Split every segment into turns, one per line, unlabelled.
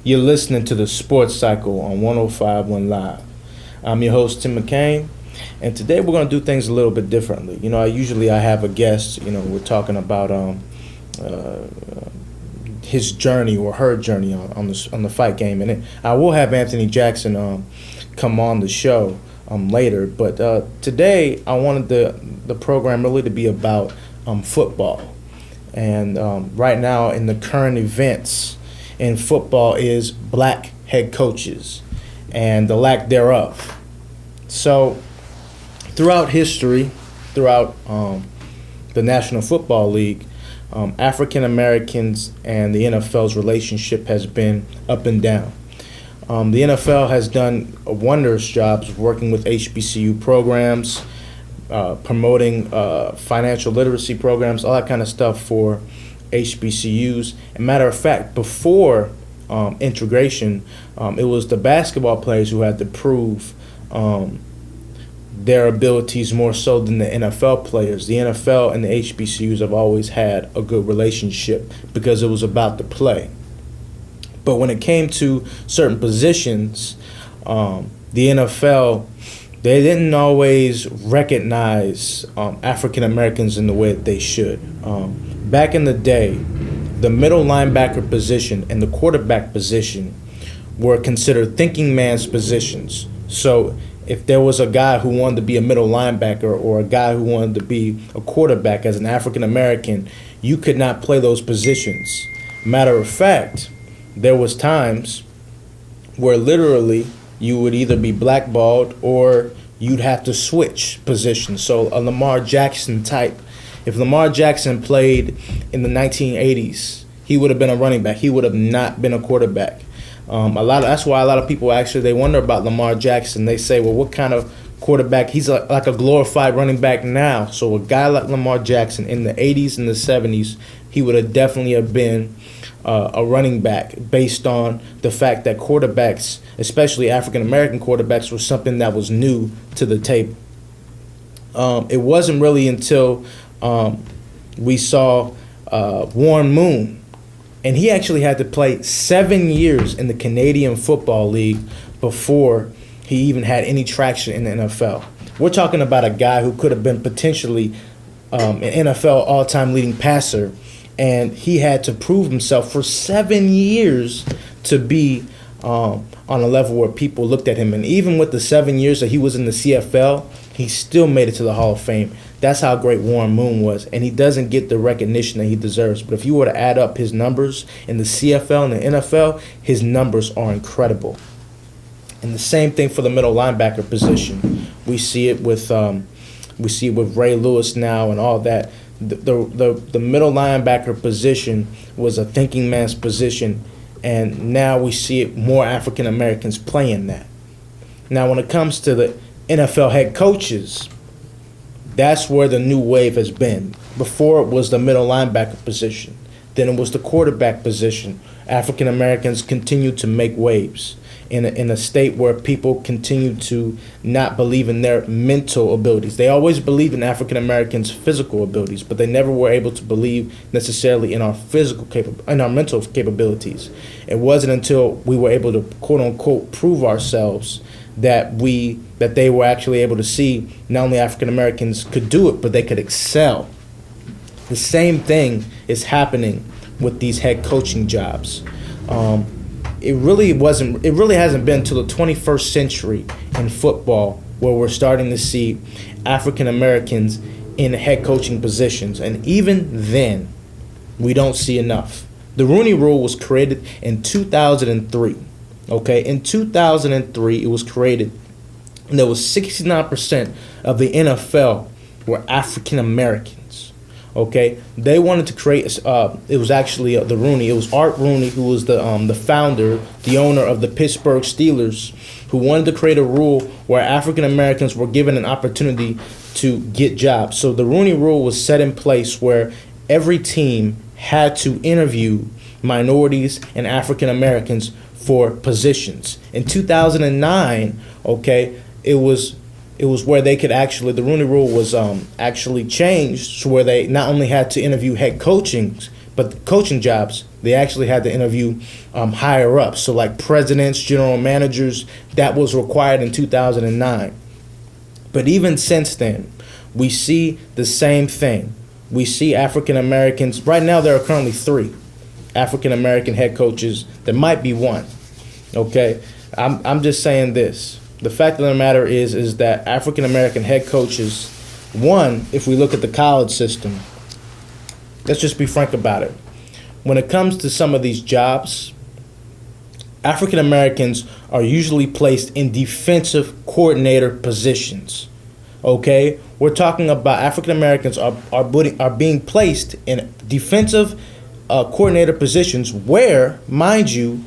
You're listening to the Sports Cycle on 105.1 Live. I'm your host, Tim McKain, and today we're going to do things a little bit differently. You know, I have a guest. You know, we're talking about his journey or her journey on the fight game, and I will have Anthony Jackson come on the show later. But today I wanted the program really to be about football, and right now in the current events in football is black head coaches and the lack thereof. So throughout history, throughout the National Football League, African Americans and the NFL's relationship has been up and down. The NFL has done wondrous jobs working with HBCU programs, promoting financial literacy programs, all that kind of stuff for HBCUs. As a matter of fact, before integration, it was the basketball players who had to prove their abilities more so than the NFL players. The NFL and the HBCUs have always had a good relationship because it was about the play. But when it came to certain positions, the NFL, they didn't always recognize African Americans in the way that they should. Back in the day, the middle linebacker position and the quarterback position were considered thinking man's positions. So if there was a guy who wanted to be a middle linebacker or a guy who wanted to be a quarterback as an African American, you could not play those positions. Matter of fact, there was times where literally you would either be blackballed or you'd have to switch positions. So a Lamar Jackson type, if Lamar Jackson played in the 1980s, he would have been a running back. He would have not been a quarterback. That's why a lot of people actually, they wonder about Lamar Jackson. They say, well, what kind of quarterback? He's like a glorified running back now. So a guy like Lamar Jackson in the 80s and the 70s, he would have definitely have been a running back based on the fact that quarterbacks, especially African-American quarterbacks, was something that was new to the table. It wasn't really until we saw Warren Moon, and he actually had to play 7 years in the Canadian Football League before he even had any traction in the NFL. We're talking about a guy who could have been potentially an NFL all-time leading passer, and he had to prove himself for 7 years to be on a level where people looked at him. And even with the 7 years that he was in the CFL, he still made it to the Hall of Fame. That's how great Warren Moon was, and he doesn't get the recognition that he deserves. But if you were to add up his numbers in the CFL and the NFL, his numbers are incredible. And the same thing for the middle linebacker position. We see it with Ray Lewis now and all that. The middle linebacker position was a thinking man's position, and now we see it more African Americans playing that. Now, when it comes to the NFL head coaches, that's where the new wave has been. Before it was the middle linebacker position, then it was the quarterback position. African Americans continue to make waves in a state where people continue to not believe in their mental abilities. They always believed in African Americans' physical abilities, but they never were able to believe necessarily in our in our mental capabilities. It wasn't until we were able to quote unquote prove ourselves that they were actually able to see not only African Americans could do it, but they could excel. The same thing is happening with these head coaching jobs. It really hasn't been until the 21st century in football where we're starting to see African Americans in head coaching positions, and even then, we don't see enough. The Rooney Rule was created in 2003. Okay, in 2003, it was created, and there was 69% of the NFL were African Americans. Okay, they wanted to create. It was actually the Rooney. It was Art Rooney who was the founder, the owner of the Pittsburgh Steelers, who wanted to create a rule where African Americans were given an opportunity to get jobs. So the Rooney Rule was set in place where every team had to interview minorities and African Americans for positions. In 2009, okay, it was where they could actually, the Rooney Rule was actually changed to where they not only had to interview head coaching jobs, They actually had to interview higher up. So like presidents, general managers, that was required in 2009. But even since then, we see the same thing. We see African Americans. Right now, there are currently 3 African American head coaches. There might be 1. Okay, I'm just saying this. The fact of the matter is that African American head coaches, one, if we look at the college system, let's just be frank about it. When it comes to some of these jobs, African Americans are usually placed in defensive coordinator positions. Okay, we're talking about African Americans are being placed in defensive coordinator positions where, mind you,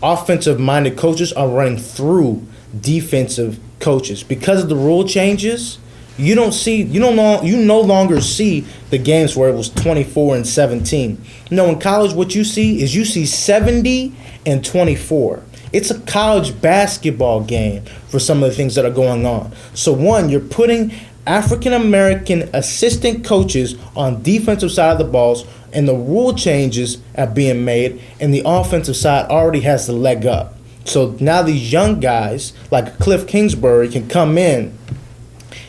offensive-minded coaches are running through defensive coaches. Because of the rule changes, you no longer see the games where it was 24-17. No, in college, what you see is 70-24. It's a college basketball game for some of the things that are going on. So one, you're putting African American assistant coaches on defensive side of the balls, and the rule changes are being made, and the offensive side already has the leg up. So now these young guys like Cliff Kingsbury can come in,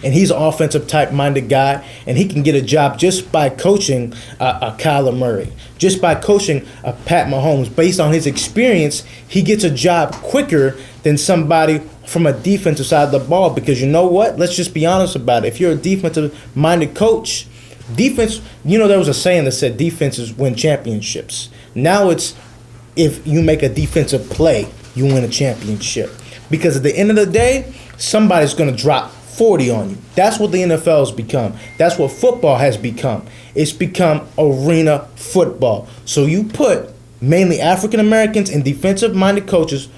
and he's an offensive type-minded guy, and he can get a job just by coaching a Kyler Murray, just by coaching a Pat Mahomes. Based on his experience, he gets a job quicker than somebody from a defensive side of the ball, because you know what? Let's just be honest about it. If you're a defensive-minded coach, defense, there was a saying that said defenses win championships. Now it's if you make a defensive play, you win a championship. Because at the end of the day, somebody's going to drop 40 on you. That's what the NFL has become. That's what football has become. It's become arena football. So you put mainly African Americans and defensive-minded coaches,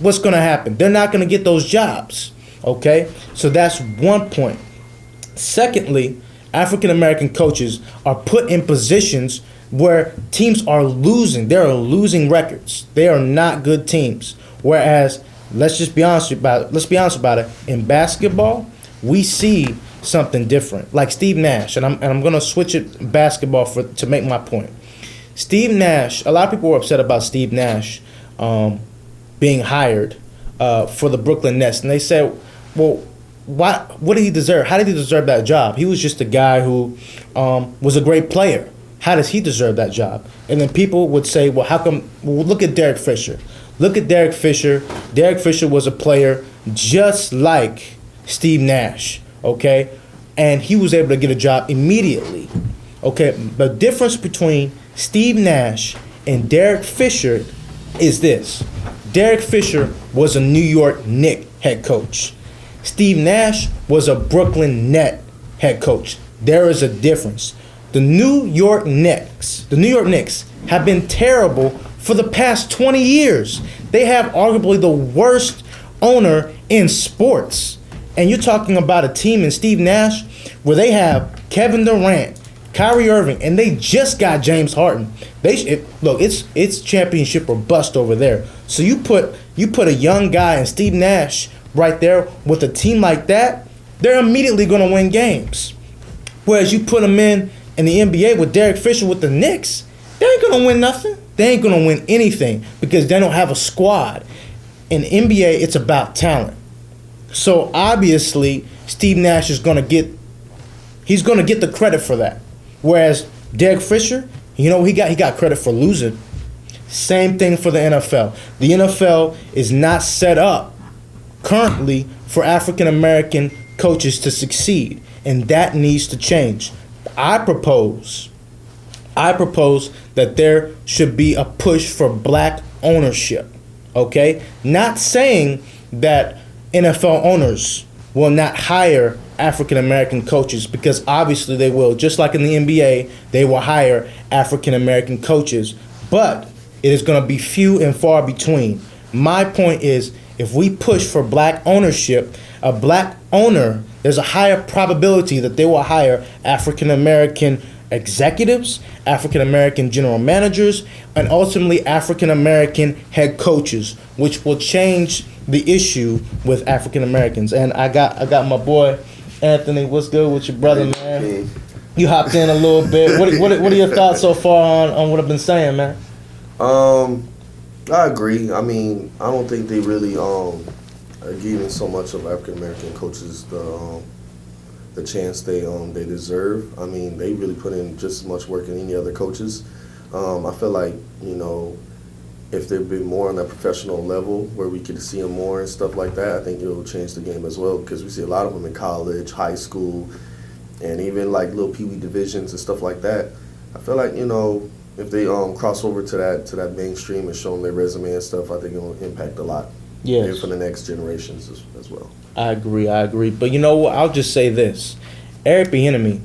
what's going to happen? They're not going to get those jobs. Okay? So that's one point. Secondly, African American coaches are put in positions where teams are losing. They are losing records. They are not good teams. Whereas, let's be honest about it. In basketball, we see something different. Like Steve Nash, and I'm going to switch it basketball to make my point. Steve Nash. A lot of people were upset about Steve Nash being hired for the Brooklyn Nets, and they said, "Well, what did he deserve? How did he deserve that job? He was just a guy who was a great player. How does he deserve that job?" And then people would say, "Well, how come? Well, look at Derek Fisher. Look at Derek Fisher. Derek Fisher was a player just like Steve Nash, okay? And he was able to get a job immediately, okay? The difference between Steve Nash and Derek Fisher is this. Derek Fisher was a New York Knicks head coach. Steve Nash was a Brooklyn Net head coach. There is a difference. The New York Knicks have been terrible for the past 20 years. They have arguably the worst owner in sports. And you're talking about a team in Steve Nash where they have Kevin Durant, Kyrie Irving, and they just got James Harden. It's championship or bust over there. So you put a young guy in Steve Nash right there with a team like that, they're immediately going to win games. Whereas you put them in the NBA with Derek Fisher with the Knicks, they ain't going to win nothing. They ain't going to win anything because they don't have a squad. In NBA, it's about talent. So obviously, Steve Nash is going to get the credit for that. Whereas Derek Fisher, he got credit for losing. Same thing for the NFL. The NFL is not set up currently for African American coaches to succeed, and that needs to change. I propose that there should be a push for black ownership, okay? Not saying that NFL owners will not hire African American coaches, because obviously they will. Just like in the NBA, they will hire African American coaches, but it is going to be few and far between. My point is, if we push for black ownership, a black owner, there's a higher probability that they will hire African American executives, African American general managers, and ultimately African American head coaches, which will change the issue with African Americans. And I got my boy Anthony. What's good with your brother, man? You hopped in a little bit. What are your thoughts so far on what I've been saying, man?
I agree. I mean, I don't think they really are giving so much of African American coaches the chance they deserve. I mean, they really put in just as much work as any other coaches. I feel like, if they've been more on that professional level where we could see them more and stuff like that, I think it will change the game as well, because we see a lot of them in college, high school, and even like little peewee divisions and stuff like that. I feel like, if they cross over to that mainstream and show them their resume and stuff, I think it will impact a lot.
Yes.
For the next generations as well.
I agree. But you know what? I'll just say this. Eric Bieniemy,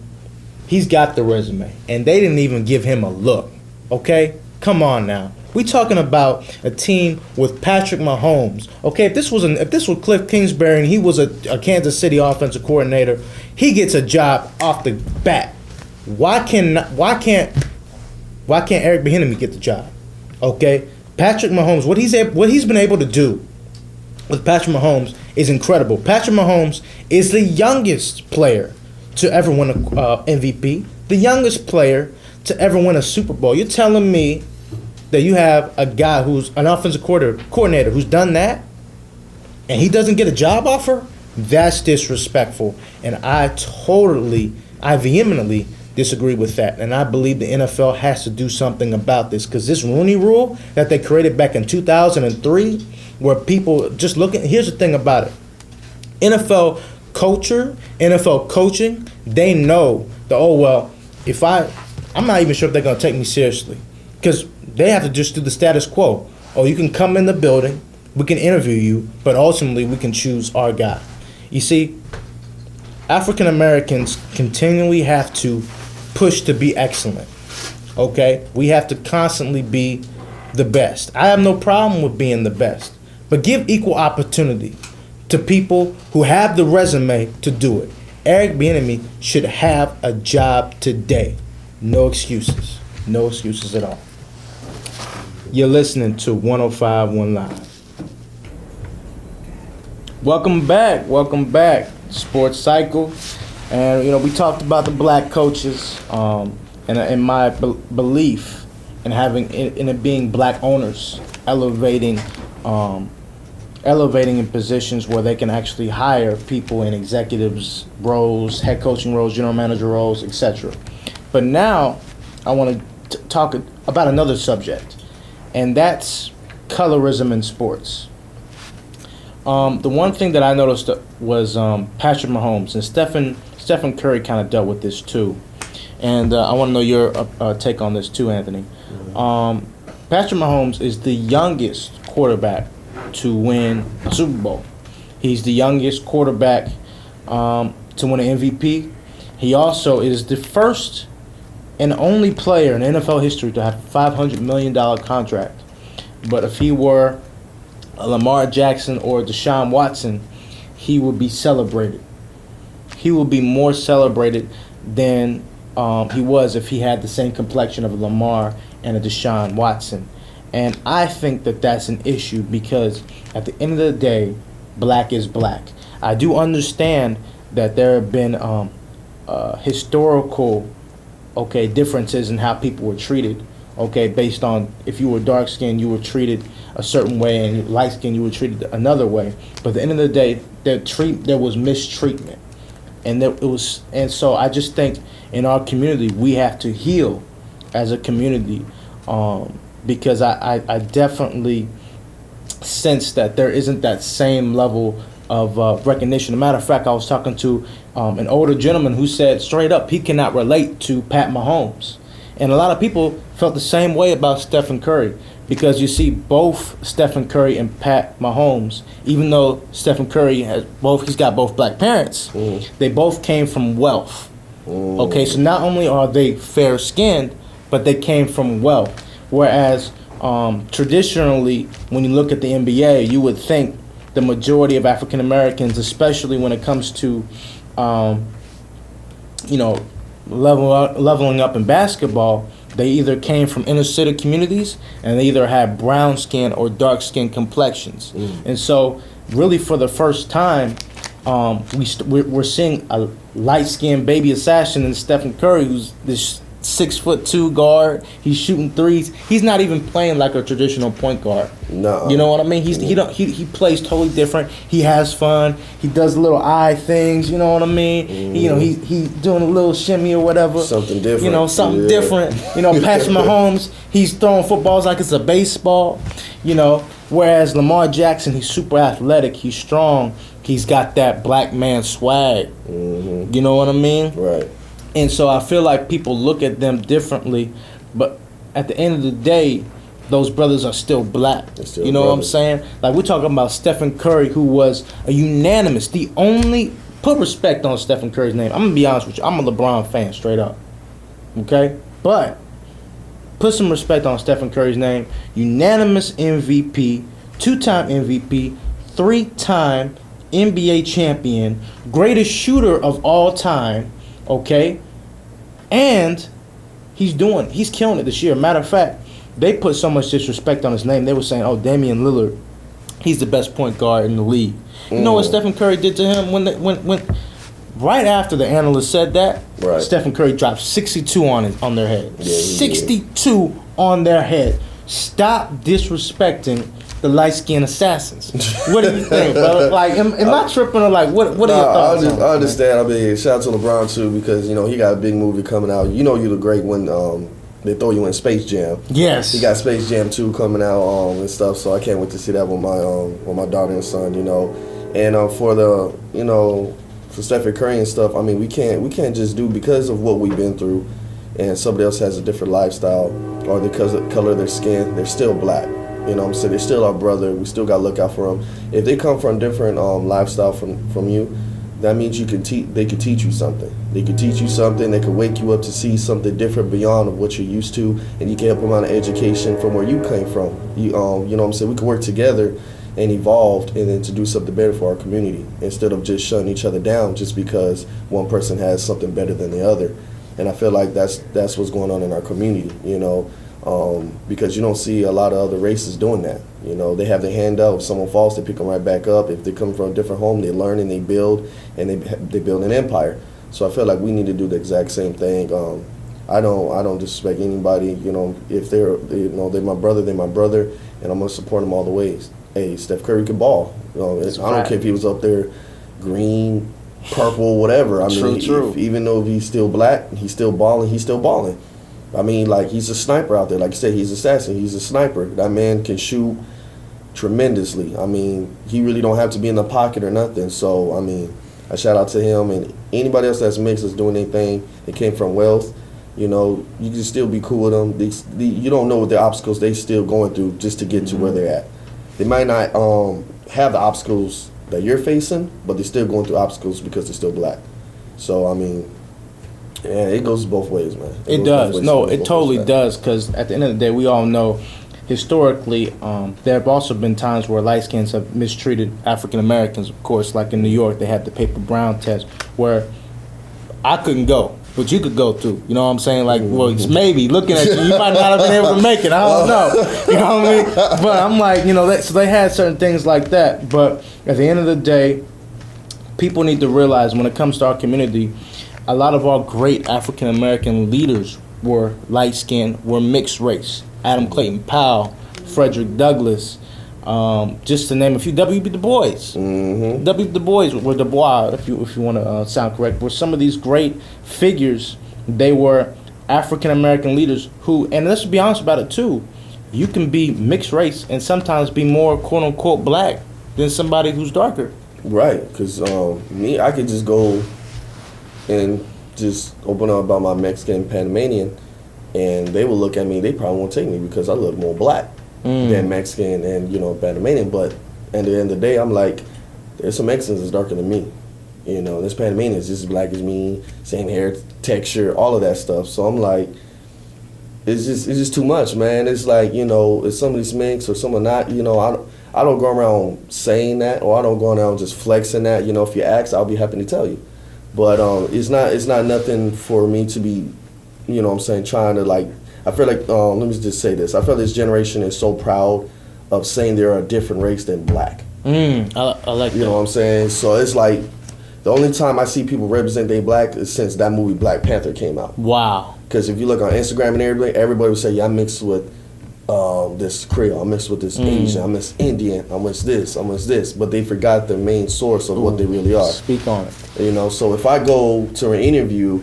he's got the resume, and they didn't even give him a look. Okay? Come on now. We talking about a team with Patrick Mahomes. Okay, if this was Cliff Kingsbury and he was a Kansas City offensive coordinator, he gets a job off the bat. Why can't Eric Bieniemy get the job? Okay? Patrick Mahomes, what he's been able to do with Patrick Mahomes is incredible. Patrick Mahomes is the youngest player to ever win a MVP, the youngest player to ever win a Super Bowl. You're telling me that you have a guy who's an offensive coordinator who's done that, and he doesn't get a job offer? That's disrespectful, and I vehemently disagree with that, and I believe the NFL has to do something about this, because this Rooney Rule that they created back in 2003, where people just here's the thing about it. NFL coaching, they know that, I'm not even sure if they're going to take me seriously, because they have to just do the status quo. Oh, you can come in the building, we can interview you, but ultimately we can choose our guy. You see, African Americans continually have to push to be excellent. Okay? We have to constantly be the best. I have no problem with being the best, but give equal opportunity to people who have the resume to do it. Eric Bieniemy should have a job today. No excuses. No excuses at all. You're listening to 105.1 Live. Welcome back. Sports Cycle. And, we talked about the black coaches and my belief in it being black owners elevating in positions where they can actually hire people in executives roles, head coaching roles, general manager roles, etc. But now I want to talk about another subject, and that's colorism in sports. The one thing that I noticed was Patrick Mahomes, and Stephen Curry kind of dealt with this too. And I want to know your take on this too, Anthony. Patrick Mahomes is the youngest quarterback to win a Super Bowl. He's the youngest quarterback to win an MVP. He also is the first and only player in NFL history to have a $500 million contract. But if he were a Lamar Jackson or Deshaun Watson, he would be celebrated. He will be more celebrated than he was if he had the same complexion of a Lamar and a Deshaun Watson. And I think that that's an issue, because at the end of the day, black is black. I do understand that there have been historical differences in how people were treated. Based on if you were dark skinned, you were treated a certain way, and light skinned, you were treated another way. But at the end of the day, there was mistreatment, and so I just think in our community we have to heal as a community, because I definitely sense that there isn't that same level of recognition. As a matter of fact, I was talking to an older gentleman who said straight up he cannot relate to Pat Mahomes. And a lot of people felt the same way about Stephen Curry, because you see both Stephen Curry and Pat Mahomes, even though Stephen Curry he's got both black parents, they both came from wealth. Okay, so not only are they fair-skinned, but they came from wealth. Whereas traditionally, when you look at the NBA, you would think the majority of African Americans, especially when it comes to leveling up in basketball, they either came from inner city communities, and they either had brown skin or dark skin complexions. And so really for the first time, we're seeing a light-skinned baby assassin in Stephen Curry, who's this 6'2" guard. He's shooting threes. He's not even playing like a traditional point guard.
No,
you know what I mean. He plays totally different. He has fun. He does little eye things. You know what I mean. He's doing a little shimmy or whatever.
Something different.
Something different. Patrick Mahomes, he's throwing footballs like it's a baseball. Whereas Lamar Jackson, he's super athletic. He's strong. He's got that black man swag.
Mm-hmm.
You know what I mean?
Right.
And so I feel like people look at them differently, but at the end of the day, those brothers are still black.
Still
you know what I'm saying? Like, we're talking about Stephen Curry, who was a unanimous, put respect on Stephen Curry's name. I'm going to be honest with you. I'm a LeBron fan, straight up. Okay? But put some respect on Stephen Curry's name. Unanimous MVP, 2-time MVP, 3-time NBA champion, greatest shooter of all time. Okay, and he's killing it this year. Matter of fact, they put so much disrespect on his name. They were saying, "Oh, Damian Lillard, he's the best point guard in the league." You know what Stephen Curry did to him when right after the analyst said that? Right. Stephen Curry dropped 62 on their head. Yeah, 62 on their head. Stop disrespecting the light-skinned assassins. What do you think, brother? Like, am I tripping or like, what are your thoughts?
I understand. I mean, shout out to LeBron too, because he got a big movie coming out. You the great when they throw you in Space Jam.
Yes.
He got Space Jam 2 coming out and stuff. So I can't wait to see that with my daughter and son. And for the for Stephen Curry and stuff. I mean, we can't just do because of what we've been through, and somebody else has a different lifestyle or because of the color of their skin. They're still black. You know what I'm saying? They're still our brother. We still got to look out for them. If they come from different lifestyle from you, that means they could teach you something. They could teach you something. They could wake you up to see something different beyond of what you're used to, and you can help them out of education from where you came from. You know what I'm saying? We could work together and evolve and then to do something better for our community instead of just shutting each other down just because one person has something better than the other. And I feel like that's what's going on in our community, because you don't see a lot of other races doing that. They have their hand up. If someone falls, they pick them right back up. If they come from a different home, they learn and they build, and they build an empire. So I feel like we need to do the exact same thing. I don't disrespect anybody. If they're my brother, they're my brother, and I'm gonna support them all the ways. Hey, Steph Curry can ball. I don't care if he was up there, green, purple, whatever. I mean,
true.
Even though he's still black, he's still balling. He's still balling. I mean, like, he's a sniper out there. Like you said, he's an assassin. He's a sniper. That man can shoot tremendously. I mean, he really don't have to be in the pocket or nothing. So, I mean, I shout out to him and anybody else that's mixed that's doing anything that came from wealth. You can still be cool with them. You don't know what the obstacles they still going through just to get to where they're at. They might not have the obstacles that you're facing, but they're still going through obstacles because they're still black. So, I mean, yeah, it goes both ways, man.
It does. No, it totally does, because at the end of the day, we all know historically there have also been times where light skins have mistreated African Americans, of course, like in New York, they had the paper brown test where I couldn't go, but you could go too. You know what I'm saying? Like, well, it's maybe looking at you might not have been able to make it. I don't know. You know what I mean? But I'm like, so they had certain things like that. But at the end of the day, people need to realize when it comes to our community, a lot of our great African American leaders were light skinned, were mixed race. Adam Clayton Powell, Frederick Douglass, just to name a few. W.B. Du Bois. Mm-hmm. W.B. Du Bois, or Du Bois, if you want to sound correct, were some of these great figures. They were African American leaders who, and let's be honest about it too, you can be mixed race and sometimes be more quote unquote black than somebody who's darker.
Right, because I could just go and just open up about my Mexican Panamanian, and they will look at me. They probably won't take me because I look more black than Mexican and Panamanian. But at the end of the day, I'm like, there's some Mexicans that's darker than me. This Panamanian is just as black as me, same hair texture, all of that stuff. So I'm like, it's just too much, man. It's like if somebody's mixed or someone not, I don't go around saying that, or I don't go around just flexing that. If you ask, I'll be happy to tell you. But it's not nothing for me to be, trying to like. I feel like let me just say this. I feel this generation is so proud of saying they're a different race than black.
I like that.
You know what I'm saying? So it's like the only time I see people represent they black is since that movie Black Panther came out.
Wow.
Because if you look on Instagram and everybody would say, yeah, I'm mixed with this Creole, I'm mixed with this Asian, I'm mixed Indian, I'm mixed this. But they forgot the main source of what they really are.
Speak on it.
You know, so if I go to an interview,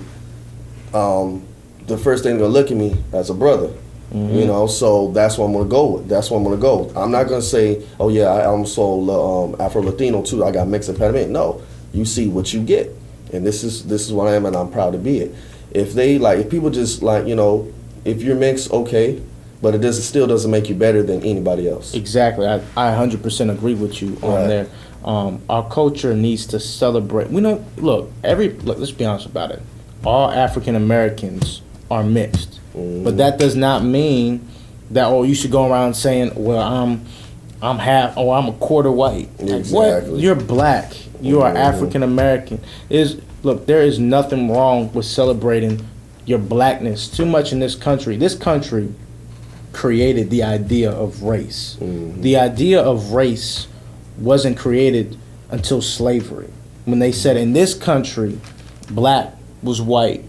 the first thing they're gonna look at me as a brother. You know, so that's what I'm gonna go with. I'm not gonna say, oh yeah, I'm so Afro Latino too. I got mixed and Panamanian. No, you see what you get, and this is what I am, and I'm proud to be it. If people just like, you know, if you're mixed, okay, but it still doesn't make you better than anybody else.
Exactly, I 100% agree with you on there. Our culture needs to celebrate. Let's be honest about it. All African Americans are mixed. But that does not mean that you should go around saying, well, I'm half or I'm a quarter white.
Exactly.
What? You're black. You are African American. There is nothing wrong with celebrating your blackness. Too much in this country. This country created the idea of race. The idea of race wasn't created until slavery. When they said in this country, black was white.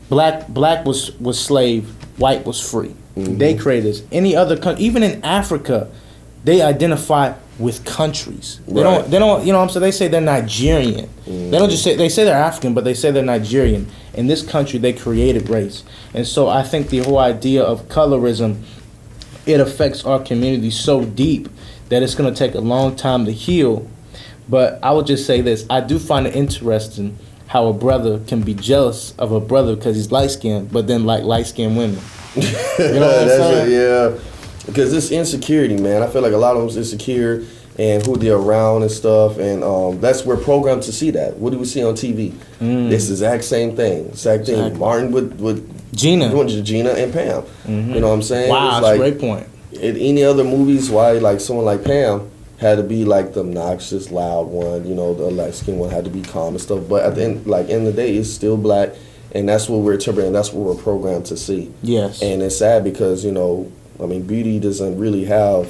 Black was slave, white was free. They created this. Any other country, even in Africa, they identify with countries. They don't, you know what I'm saying? They say they're Nigerian. They don't just say, they say they're African, but they say they're Nigerian. In this country, they created race. And so I think the whole idea of colorism, it affects our community so deep that it's going to take a long time to heal. But I would just say this. I do find it interesting how a brother can be jealous of a brother because he's light-skinned, but then like light-skinned women. You know what I'm saying?
Yeah, because it's insecurity, man. I feel like a lot of them's insecure and who they're around and stuff, and that's we're programmed to see that. What do we see on TV? This exact same thing. Exactly. Martin with
Gina
and Pam. You know what I'm saying?
Wow,
it's
that's
like,
a great point.
In any other movies, why like someone like Pam had to be like the obnoxious, loud one, you know, the light skinned one had to be calm and stuff. But at the end, end of the day, it's still black, and that's what we're interpreting. That's what we're programmed to see.
Yes.
And it's sad because beauty doesn't really have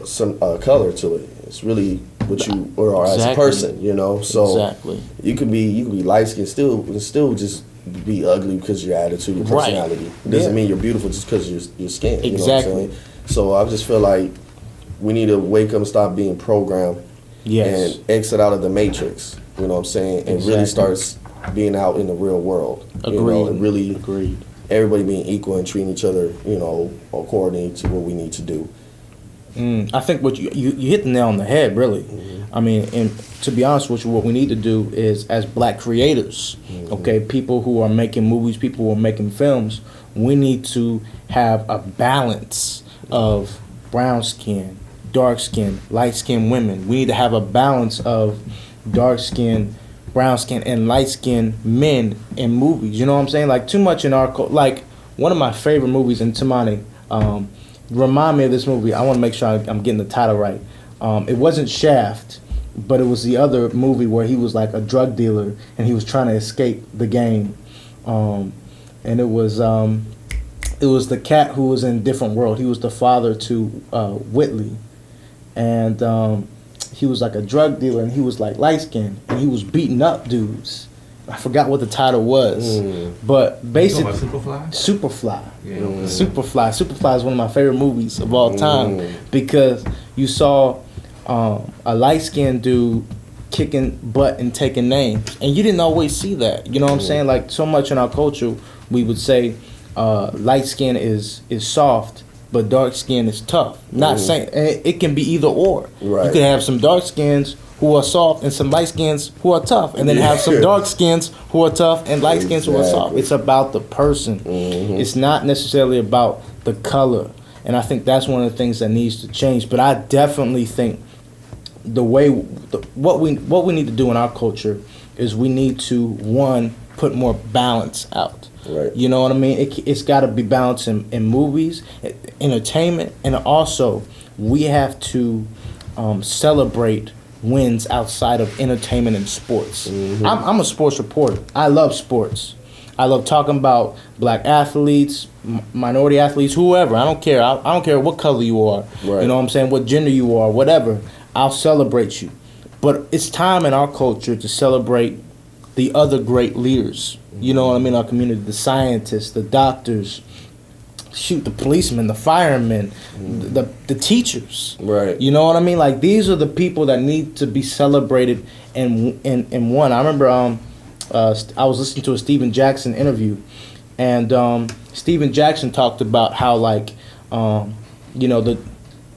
some color to it. It's really what you are as a person, you know. So you could be light skinned, still just be ugly because of your attitude, your personality. It doesn't mean you're beautiful just because of your skin. You know what I'm saying? So I just feel like we need to wake up and stop being programmed and exit out of the matrix, you know what I'm saying, and really start being out in the real world.
Agreed.
You know, and really everybody being equal and treating each other, you know, according to what we need to do.
I think what you hit the nail on the head, really. I mean, and to be honest with you, what we need to do is, as black creators, okay, people who are making movies, people who are making films, we need to have a balance of brown skin, dark skin, light skinned women. We need to have a balance of dark skin, brown skin, and light skinned men in movies. You know what I'm saying? Like, too much in our like one of my favorite movies in Tamani. Remind me of this movie. I want to make sure I'm getting the title right. It wasn't Shaft, but it was the other movie where he was like a drug dealer and he was trying to escape the game. And it was the cat who was in Different World. He was the father to Whitley, and he was like a drug dealer, and he was like light skinned, and he was beating up dudes. I forgot what the title was, but basically, Superfly. Yeah. Superfly is one of my favorite movies of all time because you saw a light skinned dude kicking butt and taking names, and you didn't always see that. You know what I'm saying? Like, so much in our culture, we would say light skin is soft, but dark skin is tough. Not saying it can be either or. Right. You could have some dark skins who are soft and some light skins who are tough, and then have some dark skins who are tough and light skins who are soft. It's about the person. It's not necessarily about the color, and I think that's one of the things that needs to change. But I definitely think what we need to do in our culture is we need to put more balance out. Right. You know what I mean? It's got to be balanced in movies, entertainment, and also we have to celebrate wins outside of entertainment and sports. I'm a sports reporter. I love sports. I love talking about black athletes, minority athletes, whoever. I don't care. I don't care what color you are.
Right.
You know what I'm saying? What gender you are, whatever. I'll celebrate you. But it's time in our culture to celebrate the other great leaders. You know what I mean? Our community, the scientists, the doctors, shoot, the policemen, the firemen, the teachers.
Right.
You know what I mean? Like, these are the people that need to be celebrated and won. I remember I was listening to a Steven Jackson interview, and Steven Jackson talked about how, like, the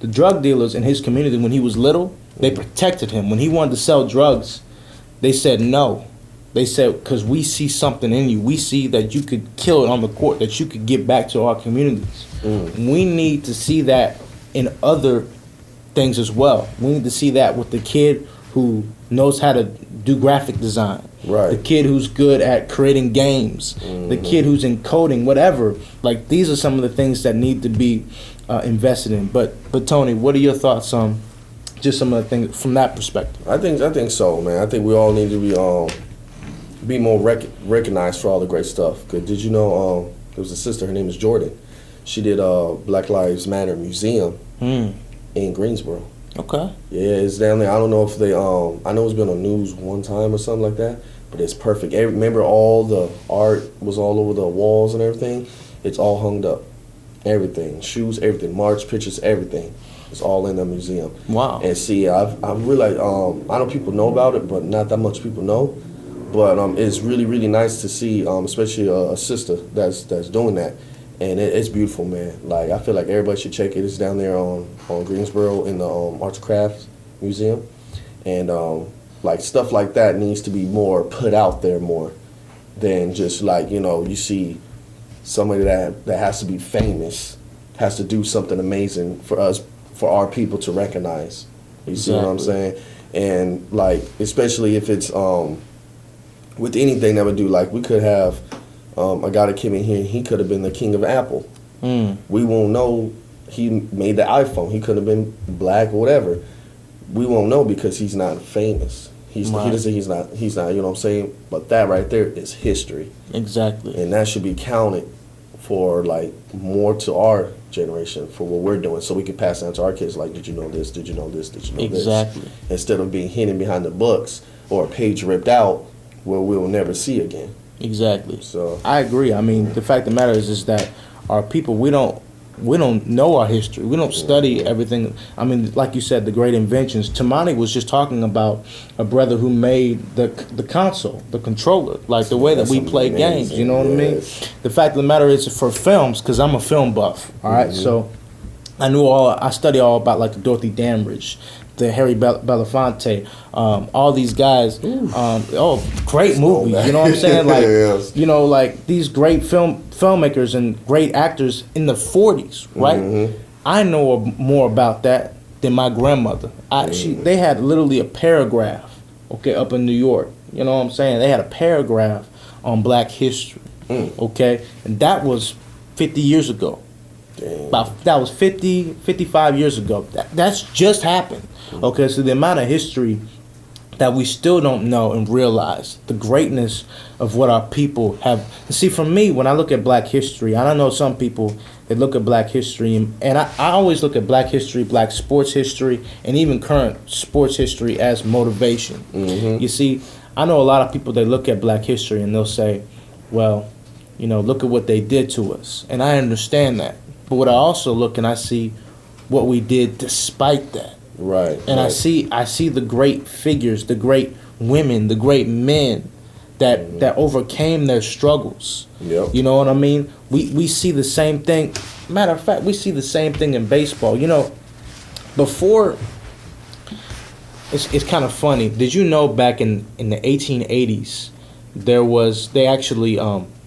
drug dealers in his community, when he was little, they protected him. When he wanted to sell drugs, they said no. They said, because we see something in you. We see that you could kill it on the court, that you could get back to our communities. We need to see that in other things as well. We need to see that with the kid who knows how to do graphic design.
Right.
The kid who's good at creating games. The kid who's in coding, whatever. Like, these are some of the things that need to be invested in. But Tony, what are your thoughts on just some of the things from that perspective?
I think so, man. I think we all need to be more recognized for all the great stuff. Cause did you know there was a sister, her name is Jordan. She did Black Lives Matter Museum in Greensboro.
Okay.
Yeah, it's down there. I don't know if they I know it's been on news one time or something like that, but it's perfect. Remember, all the art was all over the walls and everything? It's all hung up. Everything. Shoes, everything. March pictures, everything. It's all in the museum.
Wow.
And see, I really I know people know about it, but not that much people know. But it's really, really nice to see, especially a sister that's doing that, and it's beautiful, man. Like, I feel like everybody should check it. It's down there on Greensboro in the Arts and Crafts Museum, and like, stuff like that needs to be more put out there more than just, like, you see somebody that has to be famous has to do something amazing for us, for our people to recognize. You see what I'm saying? And, like, especially if it's with anything that would do, like, we could have a guy that came in here, he could have been the king of Apple. We won't know he made the iPhone. He could have been black or whatever. We won't know because he's not famous. He's not, you know what I'm saying? But that right there is history. Exactly. And that should be counted for, like, more to our generation for what we're doing, so we can pass it on to our kids, like, did you know this? Did you know this? Did you know this? Exactly. Instead of being hidden behind the books or a page ripped out where we'll never see again.
Exactly. So I agree. I mean, the fact of the matter is that our people, we don't know our history. We don't study everything. I mean, like you said, the great inventions. Tamani was just talking about a brother who made the console, the controller, like the way that we play games. You know what I mean? The fact of the matter is, for films, because I'm a film buff. All right, so I study all about, like, the Dorothy Dandridge, the Harry Belafonte, all these guys. Great movies. You know what I'm saying? Like, like, these great filmmakers and great actors in the 40s, right? I know more about that than my grandmother. They had literally a paragraph, up in New York. You know what I'm saying? They had a paragraph on Black history, okay? And that was 50 years ago. That was 55 years ago. That's just happened. Okay, so the amount of history that we still don't know and realize, the greatness of what our people have. See, for me, when I look at Black history, I don't know some people that look at Black history, and I always look at Black history, Black sports history, and even current sports history as motivation. You see, I know a lot of people that look at Black history and they'll say, well, look at what they did to us. And I understand that. But what I also look and I see what we did despite that. Right. And I see the great figures, the great women, the great men that overcame their struggles. Yep. You know what I mean? We see the same thing. Matter of fact, we see the same thing in baseball. Before, it's kind of funny. Did you know back in the 1880s, they actually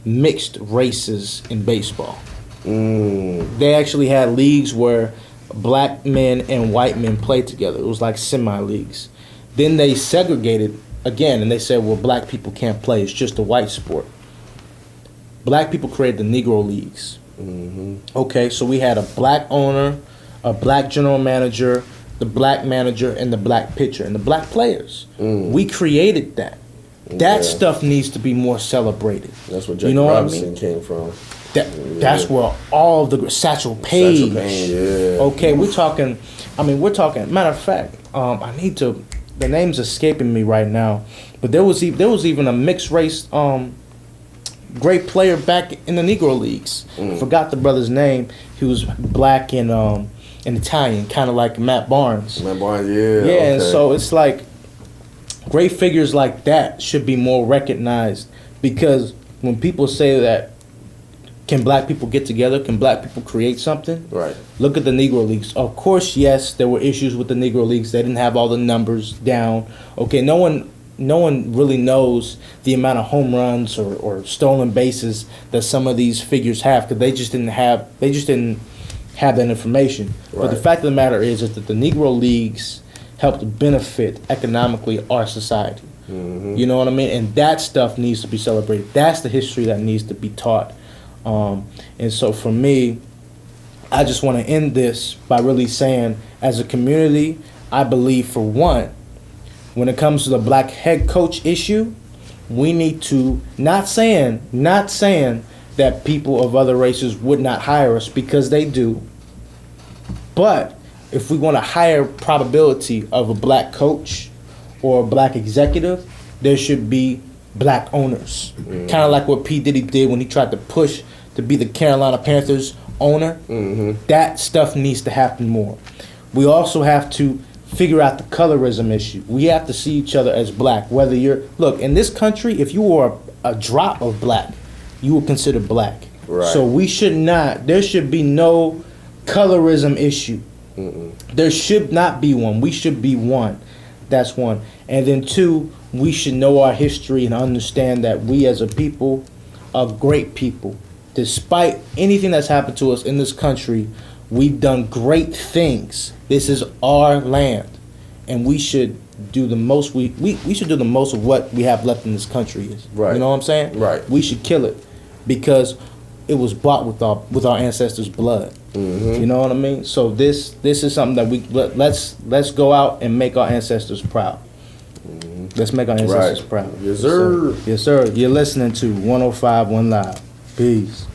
mixed races in baseball? They actually had leagues where black men and white men played together. It was like semi-leagues. Then they segregated again, and they said, well, black people can't play. It's just a white sport. Black people created the Negro Leagues. Okay, so we had a black owner, a black general manager, the black manager, and the black pitcher, and the black players. We created that. That stuff needs to be more celebrated. That's what Jackie Robinson came from. That's where all the Satchel Paige.
Satchel Paige, yeah.
Okay, we're talking. Matter of fact, the name's escaping me right now, but there was even a mixed race great player back in the Negro Leagues. Forgot the brother's name. He was black and Italian, kind of like Matt Barnes.
Matt Barnes, yeah.
Yeah,
okay.
and so it's like great figures like that should be more recognized, because when people say that, can black people get together? Can black people create something?
Right.
Look at the Negro Leagues. Of course, yes, there were issues with the Negro Leagues. They didn't have all the numbers down. Okay, no one really knows the amount of home runs or stolen bases that some of these figures have, because they just didn't have that information.
Right.
But the fact of the matter is that the Negro Leagues helped benefit economically our society.
Mm-hmm.
You know what I mean? And that stuff needs to be celebrated. That's the history that needs to be taught. And so for me, I just want to end this by really saying, as a community, I believe, for one, when it comes to the black head coach issue, we need to, not saying that people of other races would not hire us, because they do, but if we want a higher probability of a black coach or a black executive, there should be black owners. Kind of like what P. Diddy did when he tried to push to be the Carolina Panthers owner.
Mm-hmm.
That stuff needs to happen more. We also have to figure out the colorism issue. We have to see each other as black. Whether look, in this country, if you were a drop of black, you were considered black.
Right.
So there should be no colorism issue.
Mm-mm.
There should not be one. We should be one. That's one. And then two, we should know our history and understand that we as a people are great people. Despite anything that's happened to us in this country, we've done great things. This is our land, and we should do the most. We should do the most of what we have left in this country is.
Right.
You know what I'm saying?
Right.
We should kill it, because it was bought with our ancestors' blood.
Mm-hmm.
You know what I mean? So this is something that let's go out and make our ancestors proud. Mm-hmm. Let's make our ancestors proud.
Yes, sir.
Yes, sir. You're listening to 105.1 Live. Peace.